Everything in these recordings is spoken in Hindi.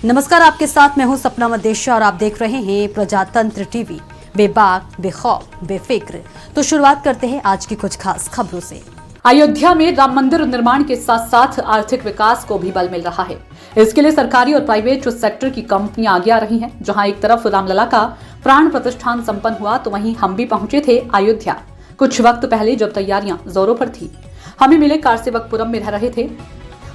नमस्कार, आपके साथ मैं हूं सपना मदेशा और आप देख रहे हैं प्रजातंत्र टीवी। बेबाक, बेखौफ, बेफिक्र। तो शुरुआत करते हैं आज की कुछ खास खबरों से। अयोध्या में राम मंदिर निर्माण के साथ साथ आर्थिक विकास को भी बल मिल रहा है। इसके लिए सरकारी और प्राइवेट सेक्टर की कंपनियां आगे आ रही हैं। जहां एक तरफ रामलला का प्राण प्रतिष्ठान संपन्न हुआ तो वहीं हम भी पहुंचे थे अयोध्या कुछ वक्त पहले, जब तैयारियां जोरों पर थी। हमें मिले कारसेवकपुरम में रह रहे थे,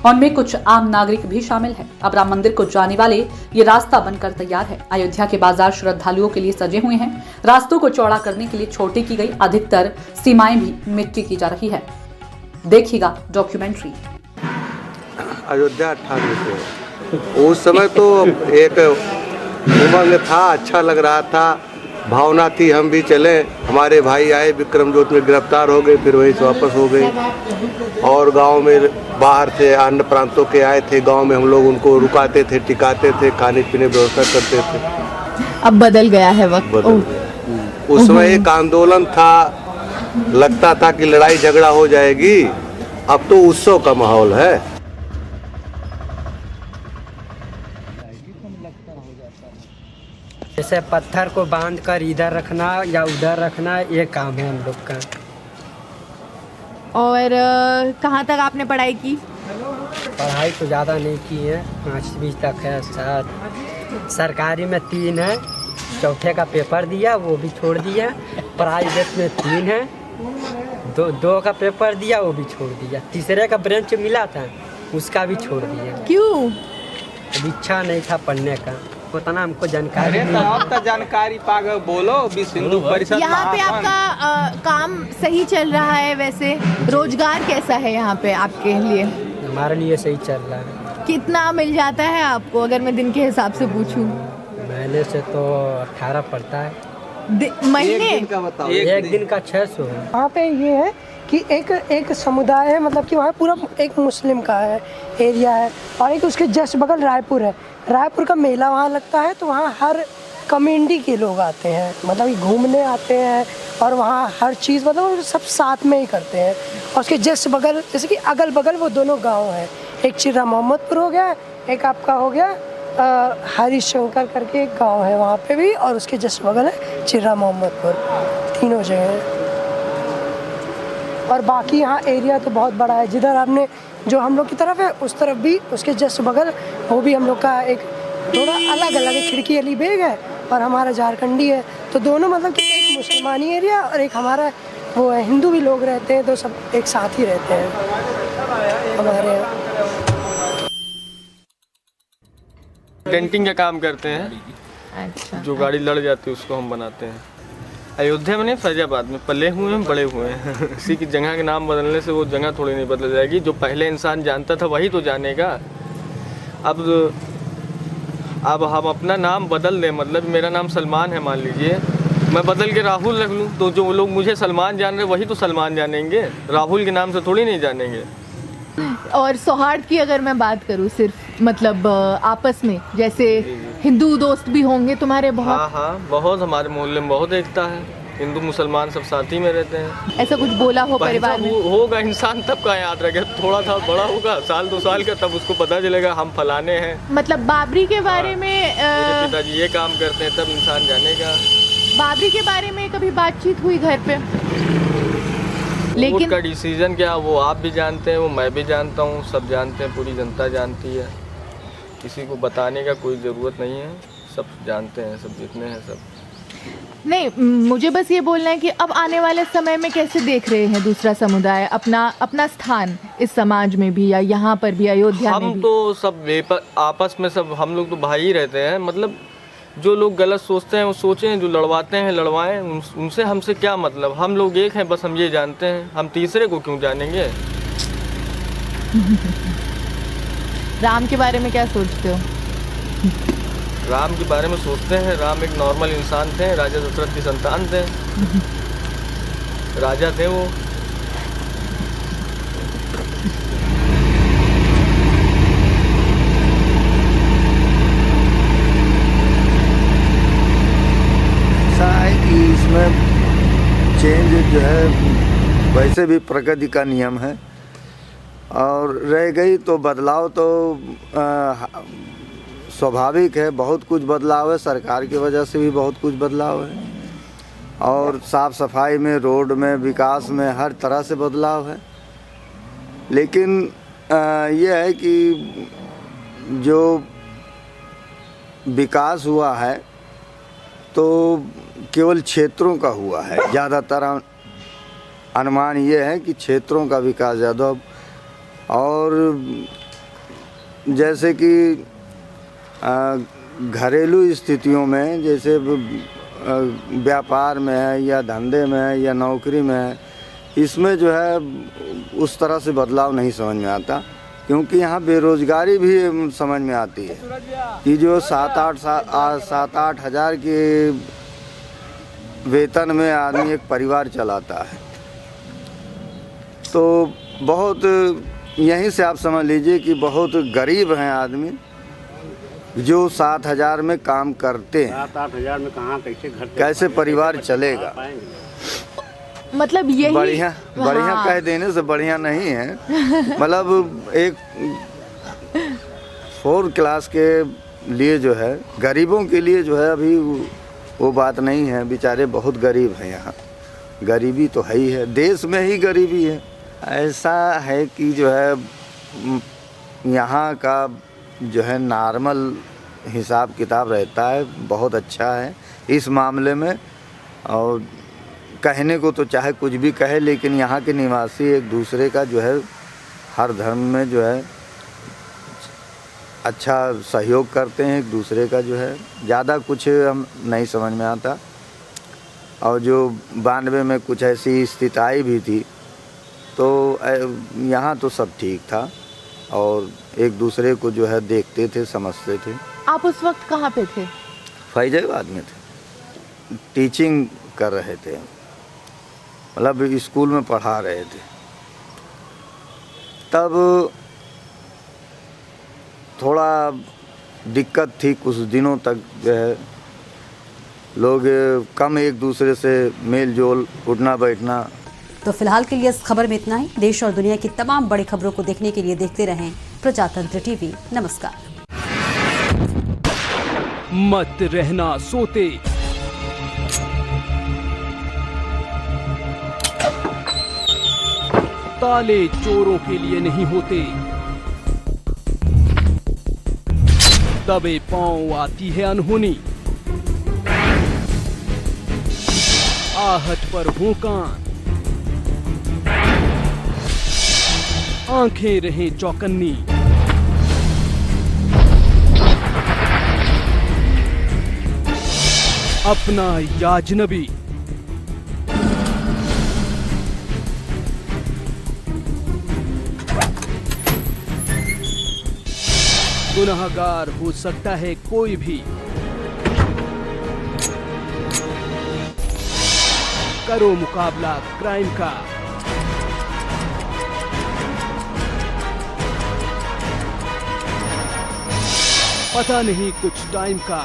उनमें कुछ आम नागरिक भी शामिल हैं। अब राम मंदिर को जाने वाले ये रास्ता बनकर तैयार है। अयोध्या के बाजार श्रद्धालुओं के लिए सजे हुए हैं। रास्तों को चौड़ा करने के लिए छोटी की गई अधिकतर सीमाएं भी मिट्टी की जा रही है। देखिएगा डॉक्यूमेंट्री। अयोध्या 98 से उस समय तो एक उमंग था, अच्छा लग रहा था, भावना थी, हम भी चले। हमारे भाई आए, विक्रमजोत में गिरफ्तार हो गए, फिर वहीं से वापस हो गए। और गांव में बाहर से अन्य प्रांतों के आए थे, गांव में हम लोग उनको रुकाते थे, टिकाते थे, खाने पीने व्यवस्था करते थे। अब बदल गया है वक्त। बदल गया। उस समय एक आंदोलन था, लगता था कि लड़ाई झगड़ा हो जाएगी। अब तो उत्सव का माहौल है। जैसे पत्थर को बांध कर इधर रखना या उधर रखना, ये काम है हम लोग का। और कहाँ तक आपने पढ़ाई की? पढ़ाई तो ज़्यादा नहीं की है, 5वीं तक है। सरकारी में 3 है, चौथे का पेपर दिया वो भी छोड़ दिया। प्राइवेट में 3 है, दो का पेपर दिया वो भी छोड़ दिया। तीसरे का ब्रांच मिला था, उसका भी छोड़ दिया। क्यों? अब इच्छा नहीं था पढ़ने का, उतना हमको जानकारी नहीं। अब तो जानकारी पाग बोलो। विश्व हिंदू परिषद यहाँ पे आपका काम सही चल रहा है? वैसे रोजगार कैसा है यहाँ पे आपके लिए? हमारे लिए सही चल रहा है। कितना मिल जाता है आपको, अगर मैं दिन के हिसाब से पूछूं? महीने से तो 18 पड़ता है। महीने? एक दिन का 600 है। वहाँ पे ये है कि एक समुदाय है, मतलब कि वहाँ पूरा एक मुस्लिम का है एरिया है, और एक उसके जस्ट बगल रायपुर है। रायपुर का मेला वहाँ लगता है, तो वहाँ हर कम्युनिटी के लोग आते हैं, मतलब घूमने आते हैं, और वहाँ हर चीज़ मतलब सब साथ में ही करते हैं। और उसके जस्ट बगल, जैसे कि अगल बगल वो दोनों गाँव हैं, एक चिर्रा मोहम्मदपुर हो गया, एक आपका हो गया हरिशंकर करके एक गाँव है वहाँ पे भी, और उसके जस्ट बगल है चिर्रा मोहम्मदपुर। तीनों जगह हैं। और बाकी यहाँ एरिया तो बहुत बड़ा है। जिधर आपने जो हम लोग की तरफ है, उस तरफ भी उसके जस्ट बगल वो भी हम लोग का एक थोड़ा अलग अलग है। खिड़की अली बेग है और हमारा झारखंडी है, तो दोनों मतलब कि एक मुसलमानी एरिया और एक हमारा वो है, हिंदू भी लोग रहते हैं, तो सब एक साथ ही रहते हैं हमारे यहाँ। डेंटिंग का काम करते हैं। अच्छा। जो गाड़ी लड़ जाती है उसको हम बनाते हैं। अयोध्या में नहीं, फैजाबाद में पले हुए हैं, बड़े हुए हैं। इसी की जगह के नाम बदलने से वो जगह थोड़ी नहीं बदल जाएगी। जो पहले इंसान जानता था वही तो जानेगा। अब हम अपना नाम बदल दें, मतलब मेरा नाम सलमान है मान लीजिए, मैं बदल के राहुल रख लूँ, तो जो लोग मुझे सलमान जान रहे वही तो सलमान जानेंगे, राहुल के नाम से थोड़ी नहीं जानेंगे। और सौहार्द की अगर मैं बात करूँ, सिर्फ मतलब आपस में, जैसे हिंदू दोस्त भी होंगे तुम्हारे बहुत? हाँ, बहुत। हमारे मोहल्ले में बहुत एकता है, हिंदू मुसलमान सब साथ ही में रहते हैं। ऐसा कुछ बोला हो परिवार में? होगा, इंसान तब का याद रखे, थोड़ा सा बड़ा होगा, 1-2 साल का, तब उसको पता चलेगा हम फलाने हैं। मतलब बाबरी के बारे में मेरे पिताजी ये काम करते हैं, तब इंसान जानेगा। बाबरी के बारे में कभी बातचीत हुई घर पे? लेकिन उसका डिसीजन क्या, वो आप भी जानते हैं, वो मैं भी जानता हूँ, सब जानते हैं, पूरी जनता जानती है। किसी को बताने का कोई ज़रूरत नहीं है, सब जानते हैं, सब जितने हैं सब। नहीं, मुझे बस ये बोलना है कि अब आने वाले समय में कैसे देख रहे हैं दूसरा समुदाय अपना स्थान इस समाज में भी, या यहाँ पर भी अयोध्या में भी? हम तो सब आपस में सब हम लोग तो भाई ही रहते हैं। मतलब जो लोग गलत सोचते हैं वो सोचें, जो लड़वाते हैं लड़वाएं, उनसे हमसे क्या मतलब। हम लोग एक हैं, बस हम ये जानते हैं, हम तीसरे को क्यों जानेंगे। राम के बारे में क्या सोचते हो? राम के बारे में सोचते हैं, राम एक नॉर्मल इंसान थे, राजा दशरथ की संतान थे, राजा थे वो। ऐसा है कि इसमें चेंज जो है वैसे भी प्रकृति का नियम है, और रह गई तो बदलाव तो स्वाभाविक है, बहुत कुछ बदलाव है, सरकार की वजह से भी बहुत कुछ बदलाव है, और साफ़ सफाई में, रोड में, विकास में, हर तरह से बदलाव है। लेकिन ये है कि जो विकास हुआ है तो केवल क्षेत्रों का हुआ है, ज़्यादातर अनुमान ये है कि क्षेत्रों का विकास ज़्यादा। और जैसे कि घरेलू स्थितियों में, जैसे व्यापार में है या धंधे में है या नौकरी में है, इसमें जो है उस तरह से बदलाव नहीं समझ में आता, क्योंकि यहाँ बेरोज़गारी भी समझ में आती है कि जो 7-8 हज़ार के वेतन में आदमी एक परिवार चलाता है। तो बहुत, यहीं से आप समझ लीजिए कि बहुत गरीब हैं आदमी जो 7,000 में काम करते हैं। 7-8 हज़ार में कहाँ कैसे परिवार चलेगा? मतलब यही बढ़िया हाँ। कह देने से बढ़िया नहीं है। मतलब एक 4 क्लास के लिए जो है, गरीबों के लिए जो है अभी वो बात नहीं है। बेचारे बहुत गरीब हैं यहाँ, गरीबी तो है ही है, देश में ही गरीबी है। ऐसा है कि जो है यहाँ का जो है नॉर्मल हिसाब किताब रहता है, बहुत अच्छा है इस मामले में। और कहने को तो चाहे कुछ भी कहे, लेकिन यहाँ के निवासी एक दूसरे का जो है हर धर्म में जो है अच्छा सहयोग करते हैं एक दूसरे का, जो है ज़्यादा कुछ हम नहीं समझ में आता। और जो 92 में कुछ ऐसी स्थिति आई भी थी तो यहाँ तो सब ठीक था और एक दूसरे को जो है देखते थे, समझते थे। आप उस वक्त कहाँ पे थे? फैजाबाद में थे, टीचिंग कर रहे थे, मतलब स्कूल में पढ़ा रहे थे। तब थोड़ा दिक्कत थी, कुछ दिनों तक जो है लोग कम एक दूसरे से मेल जोल, उठना बैठना। तो फिलहाल के लिए इस खबर में इतना ही। देश और दुनिया की तमाम बड़ी खबरों को देखने के लिए देखते रहें प्रजातंत्र टीवी। नमस्कार। मत रहना सोते, ताले चोरों के लिए नहीं होते, दबे पांव आती है अनहोनी, आहट पर हो कान, आंखें रहें चौकन्नी। अपना या अजनबी, गुनहगार हो सकता है कोई भी। करो मुकाबला क्राइम का, पता नहीं कुछ टाइम का।